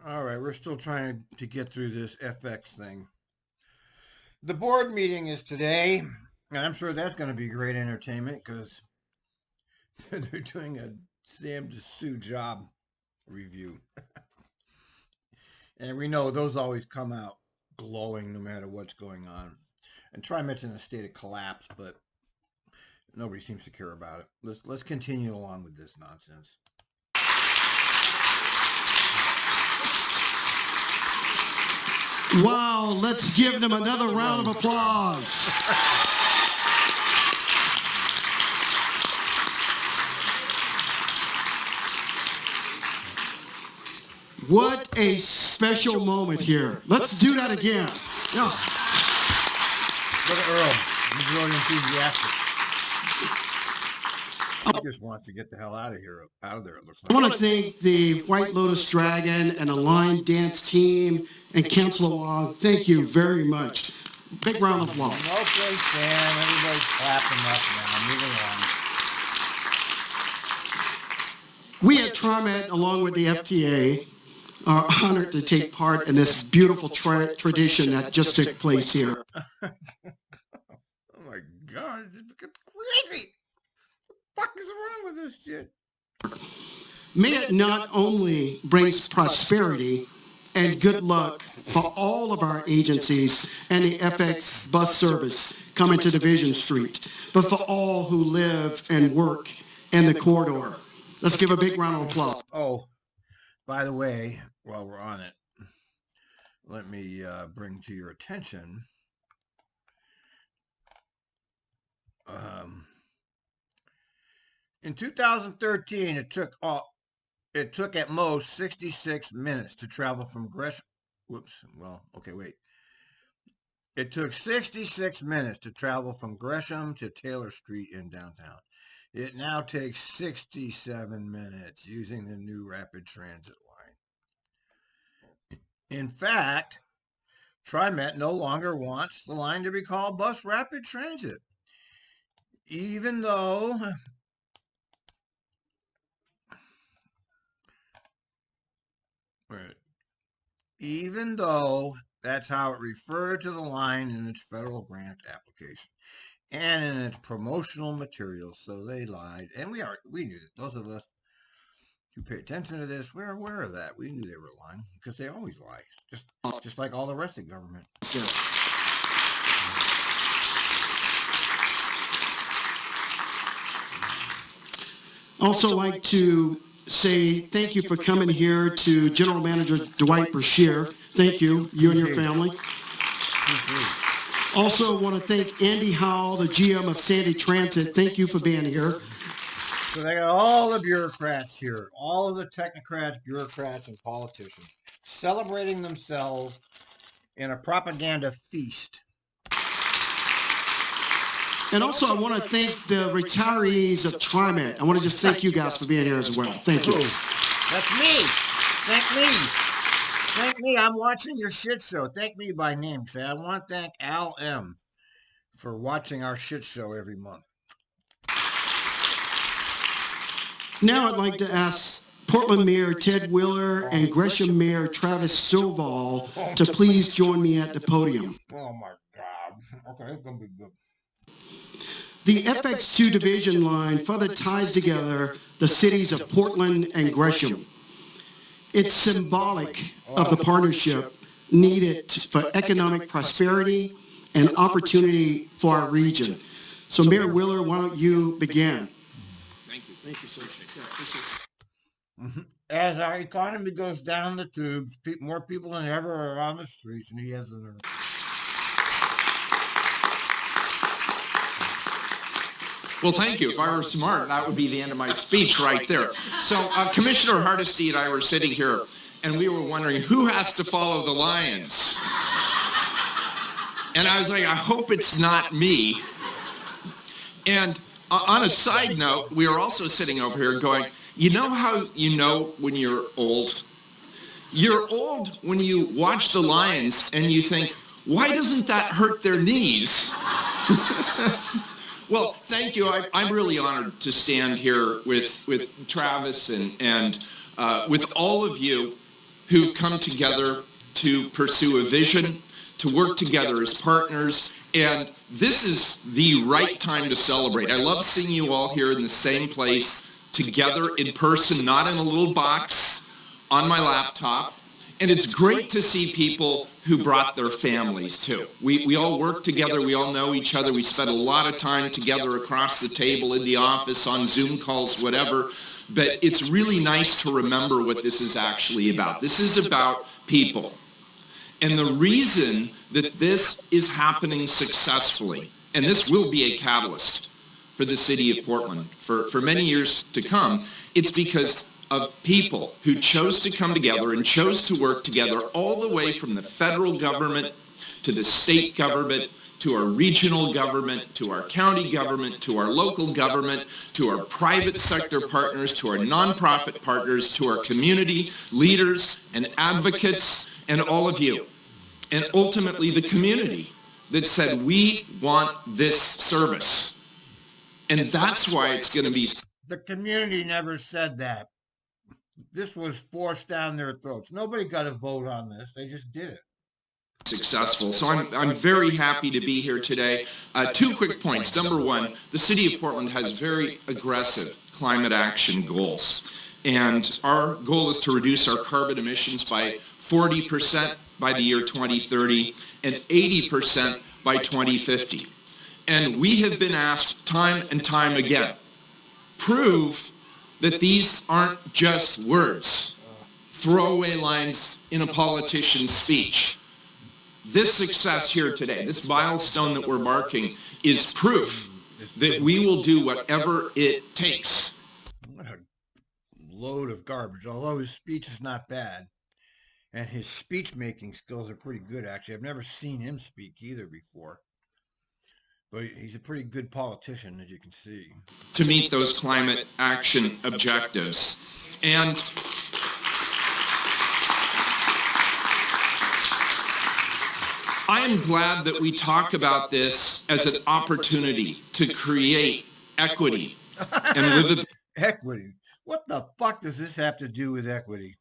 All right, we're still trying to get through this FX thing. The board meeting is today, and I'm sure that's going to be great entertainment because they're doing a Sam Dessou job review. And we know those always come out glowing no matter what's going on. And TriMet's in a state of collapse, but nobody seems to care about it. Let's continue along with this nonsense. Wow, let's give them another round of applause. What a special moment here. Let's do that again. Yeah. Look at Earl. He's really enthusiastic. He just wants to get the hell out of there, it looks like. I want to thank the White Lotus Dragon and the Line Dance team and Councilor Long. Thank you very much. Big round of applause. Okay, Sam. Everybody's clapping up now. Moving on. We at TriMet, along with the FTA, are honored to take part in this beautiful tradition that just took place here. Oh my God, it's crazy. What the fuck is wrong with this shit? May it not only brings prosperity and good luck for all of our agencies and the FX bus service coming to Division Street, but for all who live and work in the corridor. Let's give a big round of applause. Oh, by the way, while we're on it, let me bring to your attention in 2013, it took at most 66 minutes to travel from Gresham. It took 66 minutes to travel from Gresham to Taylor Street in downtown. It now takes 67 minutes using the new rapid transit line. In fact, TriMet no longer wants the line to be called Bus Rapid Transit, even though that's how it referred to the line in its federal grant application and in its promotional materials. So they lied, and we knew that. Those of us who pay attention to this, we're aware of that. We knew they were lying because they always lie, just like all the rest of government. Yeah. Also like to say thank you for coming here to General Manager Dwight Brashear. Thank you, you and your family. Also want to thank Andy Howell, the GM of Sandy Transit. Thank you for being here. So they got all the bureaucrats here, all of the technocrats, bureaucrats, and politicians celebrating themselves in a propaganda feast. And also, I want to thank the retirees of TriMet. I want to just thank you guys for being here as well. Thank you. That's me. Thank me. Thank me. I'm watching your shit show. Thank me by name. Say, I want to thank Al M. for watching our shit show every month. Now I'd like to ask Portland Mayor Ted Wheeler and Gresham Mayor Travis Stoval to please join me at the podium. Oh my God. Okay, it's going to be good. The FX2 division line further ties together the cities of Portland and Gresham. It's symbolic of the partnership needed for economic prosperity and opportunity for our region. So Mayor Wheeler, why don't you begin? Thank you. Thank you, sir. As our economy goes down the tubes, more people than ever are on the streets, and he has the nerve. Well, thank you. If I were smart, that would be the end of my speech right there. So Commissioner Hardesty and I were sitting here, and we were wondering, who has to follow the lions? And I was like, I hope it's not me. And on a side note, we were also sitting over here going, you know how you know when you're old? You're old when you watch the lions and you think, why doesn't that hurt their knees? Well, thank you. I'm really honored to stand here with Travis and with all of you who've come together to pursue a vision, to work together as partners, and this is the right time to celebrate. I love seeing you all here in the same place, together in person, not in a little box on my laptop. And it's great to see people who brought their families too. We all work together, we all know each other, we spend a lot of time together across the table, in the office, on Zoom calls, whatever. But it's really nice to remember what this is actually about. This is about people. And the reason that this is happening successfully, and this will be a catalyst for the city of Portland for many years to come, it's because of people who chose to come together and chose to work together all the way from the federal government to the state government to our regional government, to our county government, to our local government, to our private sector partners, to our nonprofit partners, to our community leaders and advocates, and all of you. And ultimately the community that said, we want this service. And that's why it's going to be... The community never said that. This was forced down their throats. Nobody got a vote on this. They just did it. Successful. So I'm very happy to be here today. Two quick points. Number one, the city of Portland has very aggressive climate action goals. And our goal is to reduce our carbon emissions by 40% by the year 2030 and 80% by 2050. And we have been asked time and time again, prove that these aren't just words, throwaway lines in a politician's speech. This success here today, this milestone that we're marking, is proof that we will do whatever it takes. What a load of garbage, although his speech is not bad. And his speech-making skills are pretty good, actually. I've never seen him speak either before. But he's a pretty good politician, as you can see. To meet those climate action objectives. And I am glad that we talk about this as an opportunity to create equity and livability. Equity? What the fuck does this have to do with equity?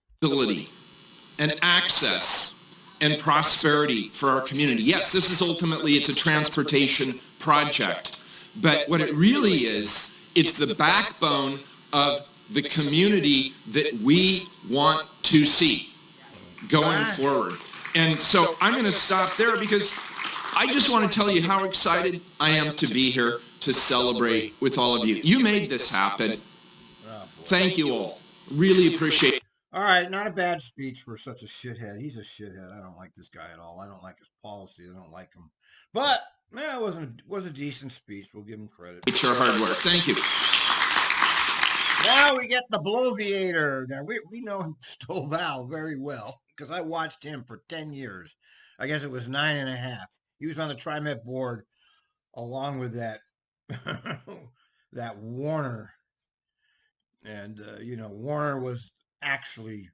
And access and prosperity for our community. Yes, this is ultimately, it's a transportation project, but what it really is, it's the backbone of the community that we want to see going forward. And so I'm going to stop there because I just want to tell you how excited I am to be here to celebrate with all of you. You made this happen. Thank you all. Really appreciate it. All right, not a bad speech for such a shithead. He's a shithead. I don't like this guy at all. I don't like his policy. I don't like him. But, man, it was a decent speech. We'll give him credit. It's your hard work. Thank you. Now we get the bloviator. Now, we know Stoval very well because I watched him for 10 years. I guess it was 9.5. He was on the TriMet board along with that, that Warner. And, Warner was actually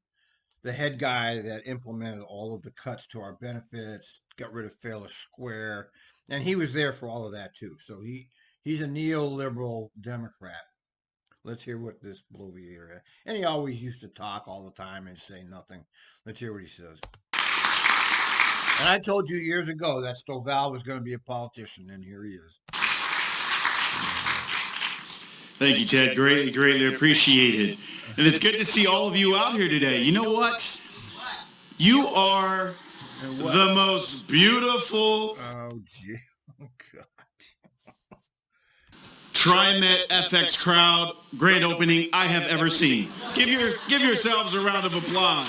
the head guy that implemented all of the cuts to our benefits, got rid of Failure Square, and he was there for all of that too. So he's a neoliberal Democrat. Let's hear what this bloviator had. And he always used to talk all the time and say nothing. Let's hear what he says. And I told you years ago that Stoval was going to be a politician, and here he is. Thank you, Ted. Greatly, greatly appreciated. And it's good to see all of you out here today. You know what? You are the most beautiful TriMet FX crowd grand opening I have ever seen. Give yourselves a round of applause.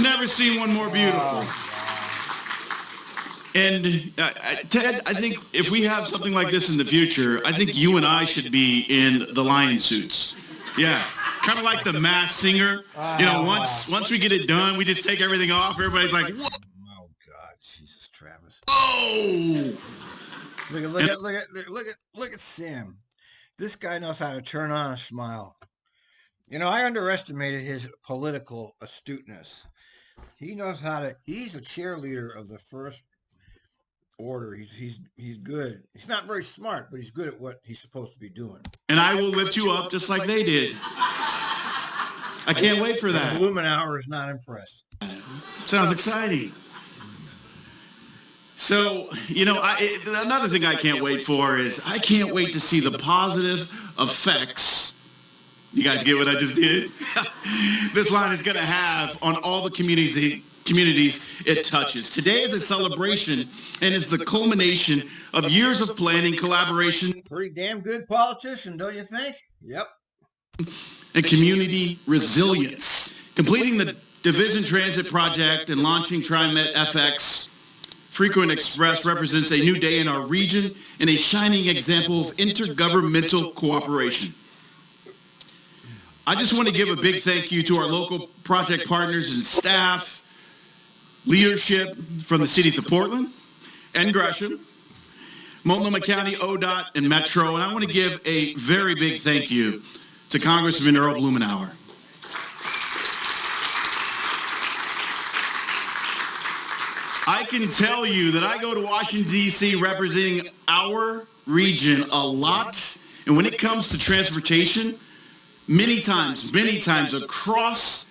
Never seen one more beautiful. And Ted, I think if we have something like this in the future, I think you and I should be in the lion suits. Yeah, kind of like the Masked Singer. Once we get it done, we just take everything off. Everybody's like, "What?" Oh God, Jesus, Travis! Oh! Look at Sam. This guy knows how to turn on a smile. I underestimated his political astuteness. He knows how to. He's a cheerleader of the First Order. He's good. He's not very smart, but he's good at what he's supposed to be doing. And I will lift you up just like they did. I can't wait for that. Blumenauer is not impressed. Sounds exciting. So, another thing I can't wait for is I can't wait to see the positive effects. You guys get what I just did? This line is going to have on all the communities it touches. Today is a celebration and is the culmination of years of planning, collaboration. Pretty damn good politician, don't you think? Yep. And community resilience. Completing the Division Transit Project and launching TriMet FX Frequent Express represents a new day in our region and a shining example of intergovernmental cooperation. I just want to give a big thank you to our local project partners and staff, leadership from the cities of Portland and Gresham, Multnomah County, ODOT, and Metro. And I want to give a very big thank you to Congressman Earl Blumenauer. I can tell you that I go to Washington, D.C. representing our region a lot. And when it comes to transportation, many times across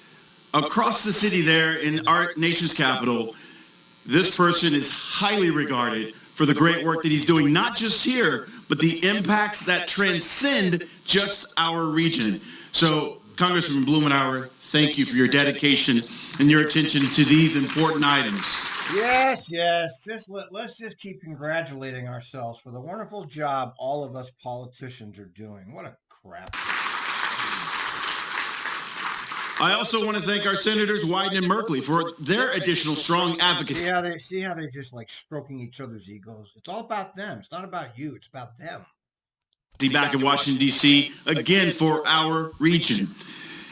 the city there in our nation's capital, this person is highly regarded for the great work that he's doing, not just here, but the impacts that transcend just our region. So, Congressman Blumenauer, thank you for your dedication and your attention to these important items. Yes. Let's just keep congratulating ourselves for the wonderful job all of us politicians are doing. What a crap. I also want to thank our senators Wyden and Merkley for their additional strong advocacy. See how they're just like stroking each other's egos. It's all about them. It's not about you. It's about them. Back in Washington, D.C., again for our region.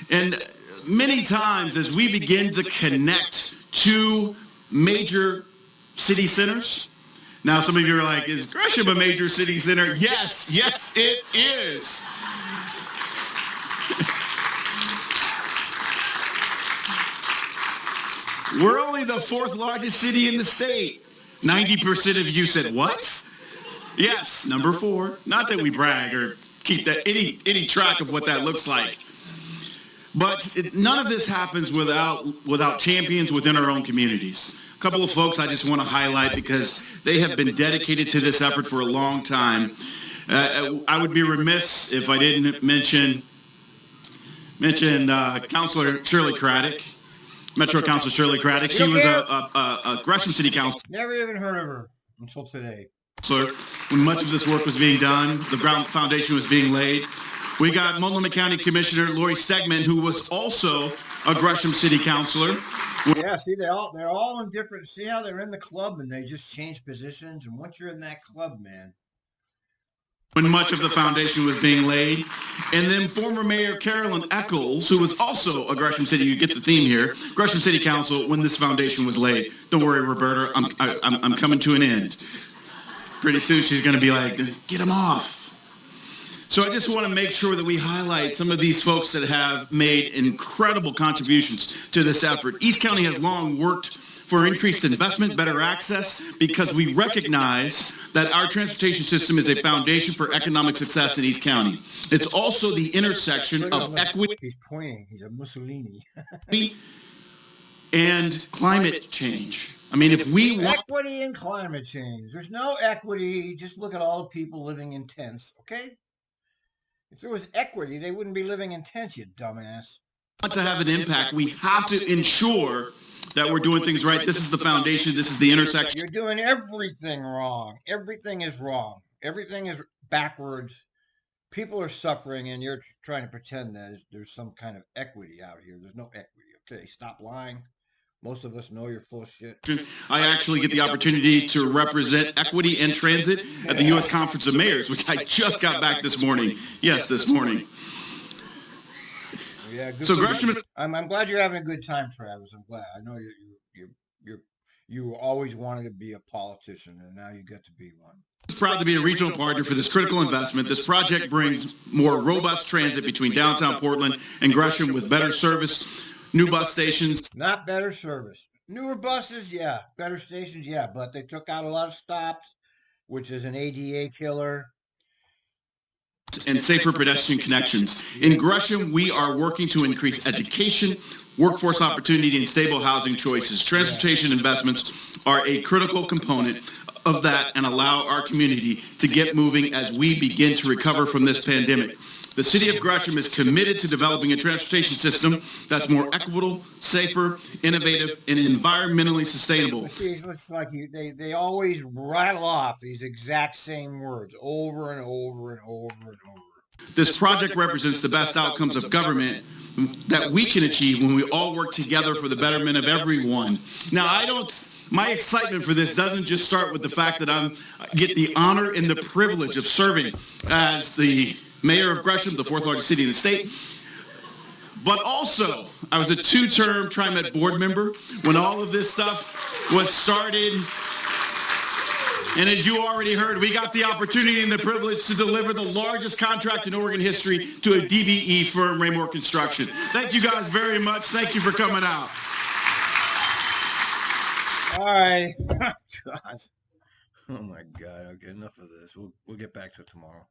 And many times as we begin to connect to major city centers, now some of you are like, is Gresham a major city center? Yes, it is. We're only the fourth largest city in the state. 90% of you said, what? Yes, number 4. Not that we brag or keep that any track of what that looks like. But none of this happens without champions within our own communities. A couple of folks I just want to highlight because they have been dedicated to this effort for a long time. I would be remiss if I didn't mention Councilor Shirley Craddock, Metro Councilor Shirley Craddock. She was a Gresham City Councilor. Never even heard of her until today. When much of this work was being done, the ground foundation was being laid. We got Multnomah County Commissioner Lori Stegman, who was also a Gresham City Councilor. Yeah, see, they're all in different. See how they're in the club and they just change positions. And once you're in that club, man. When much of the foundation was being laid. And then former Mayor Carolyn Eccles, who was also a Gresham City, you get the theme here, Gresham City Council when this foundation was laid. Don't worry, Roberta, I'm coming to an end. Pretty soon she's going to be like, get them off. So I just want to make sure that we highlight some of these folks that have made incredible contributions to this effort. East County has long worked for increased investment, better access, because we recognize that our transportation system is a foundation for economic success in East County. It's also the intersection of equity. He's pointing. He's a Mussolini. And climate change. I mean, if we want equity and climate change, there's no equity. Just look at all the people living in tents, okay? If there was equity, they wouldn't be living in tents, you dumbass. To have an impact, we have to ensure that we're doing things right. This is the foundation. This is the intersection. You're doing everything wrong. Everything is wrong. Everything is backwards. People are suffering, and you're trying to pretend that there's some kind of equity out here. There's no equity, okay? Stop lying. Most of us know you're full of shit. I actually get the opportunity to represent equity and transit at the U.S. Conference of Mayors, which I just got back this morning. Yes, this morning. Yeah, good. So Gresham, I'm glad you're having a good time, Travis. I'm glad. I know you always wanted to be a politician, and now you get to be one. Proud to be a regional partner for this critical investment. This project brings more robust transit between downtown Portland and Gresham with better service, new bus stations. Not better service. Newer buses, yeah. Better stations, yeah. But they took out a lot of stops, which is an ADA killer. and safer pedestrian connections. In Gresham, we are working to increase education, workforce opportunity, and stable housing choices. Transportation investments are a critical component of that and allow our community to get moving as we begin to recover from this pandemic. The city of Gresham is committed to developing a transportation system that's more equitable, safer, innovative, and environmentally sustainable. See, it's like they always rattle off these exact same words over and over and over and over. This project represents the best outcomes of government that we can achieve when we all work together for the betterment of everyone. Now, my excitement for this doesn't just start with the fact that I get the honor and the privilege of serving as the mayor of Gresham, the fourth largest city in the state. But also, I was a two-term TriMet board member when all of this stuff was started. And as you already heard, we got the opportunity and the privilege to deliver the largest contract in Oregon history to a DBE firm, Raymore Construction. Thank you guys very much. Thank you for coming out. All right. God. Oh my God. Okay, enough of this. We'll get back to it tomorrow.